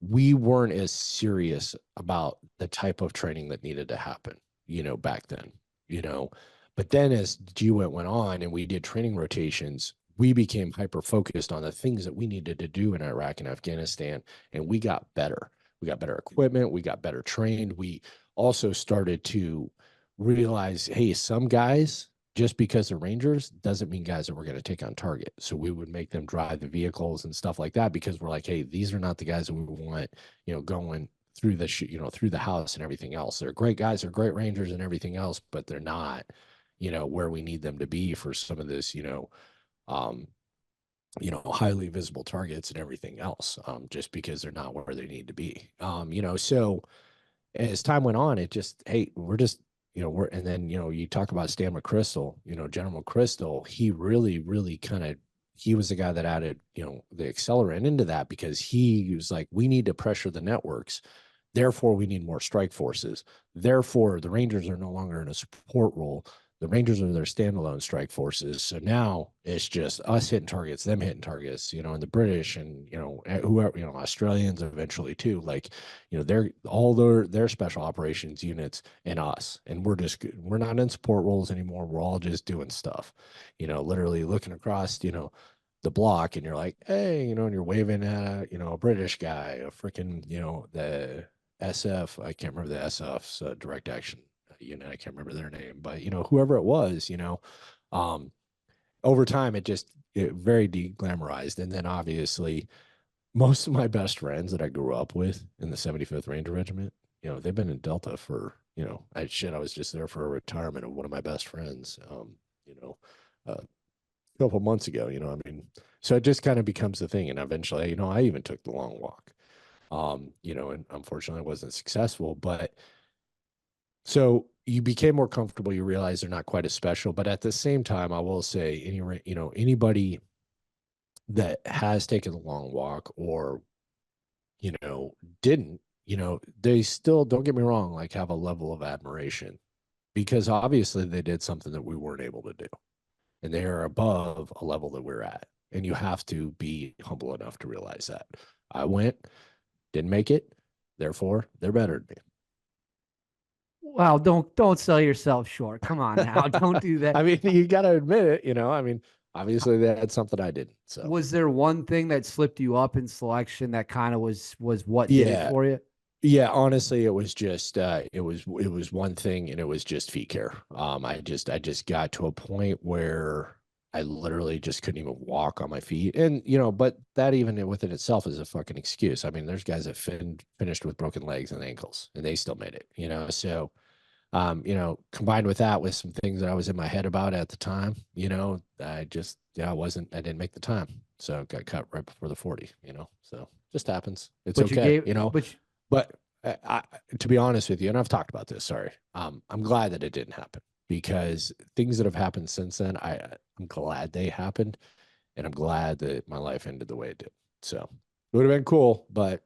we weren't as serious about the type of training that needed to happen, back then, you know. But then as went on and we did training rotations, we became hyper focused on the things that we needed to do in Iraq and Afghanistan, and we got better. We got better equipment, we got better trained. We also started to realize, hey, some guys, just because they're Rangers doesn't mean guys that we're going to take on target. So we would make them drive the vehicles and stuff like that because we're like, hey, these are not the guys that we want, going through the through the house and everything else. They're great guys, they're great Rangers and everything else, but they're not, where we need them to be for some of this, um, highly visible targets and everything else, just because they're not where they need to be. So as time went on, it just, hey, we're just, and then, you talk about Stan McChrystal, General McChrystal, he really, really he was the guy that added, the accelerant into that because he was like, we need to pressure the networks. Therefore, we need more strike forces. Therefore, the Rangers are no longer in a support role. The Rangers are their standalone strike forces. So now it's just us hitting targets, them hitting targets, and the British and, whoever, Australians eventually too. Like, they're all their special operations units and us. And we're not in support roles anymore. We're all just doing stuff, literally looking across, the block and you're like, hey, and you're waving at, a British guy, a freaking, the SF, I can't remember the SF's direct action unit. I can't remember their name, but whoever it was, um, over time it very de-glamorized. And then obviously most of my best friends that I grew up with in the 75th Ranger Regiment, they've been in Delta for, I was just there for a retirement of one of my best friends, you know, a couple months ago, I mean, so it just kind of becomes the thing. And eventually, I even took the long walk, and unfortunately I wasn't successful, but so you became more comfortable. You realize they're not quite as special, but at the same time, I will say, anybody that has taken the long walk or didn't, they still, don't get me wrong, like have a level of admiration because obviously they did something that we weren't able to do, and they are above a level that we're at, and you have to be humble enough to realize that. I went, didn't make it, therefore they're better than Well, don't sell yourself short. Come on now. Don't do that. I mean, you got to admit it, I mean, obviously they had something I didn't. So, Was there one thing that slipped you up in selection that kind of was what did it yeah. for you? Yeah, honestly, it was just it was one thing, and it was just feet care. I just got to a point where I literally just couldn't even walk on my feet. And but that even within itself is a fucking excuse. I mean, there's guys that finished with broken legs and ankles and they still made it, so combined with that with some things that I was in my head about at the time, I didn't make the time. So got cut right before the 40, so just happens. It's But you okay, gave but you, but to be honest with you, and I've talked about this, sorry, I'm glad that it didn't happen because things that have happened since then, I'm glad they happened, and I'm glad that my life ended the way it did. So it would have been cool, but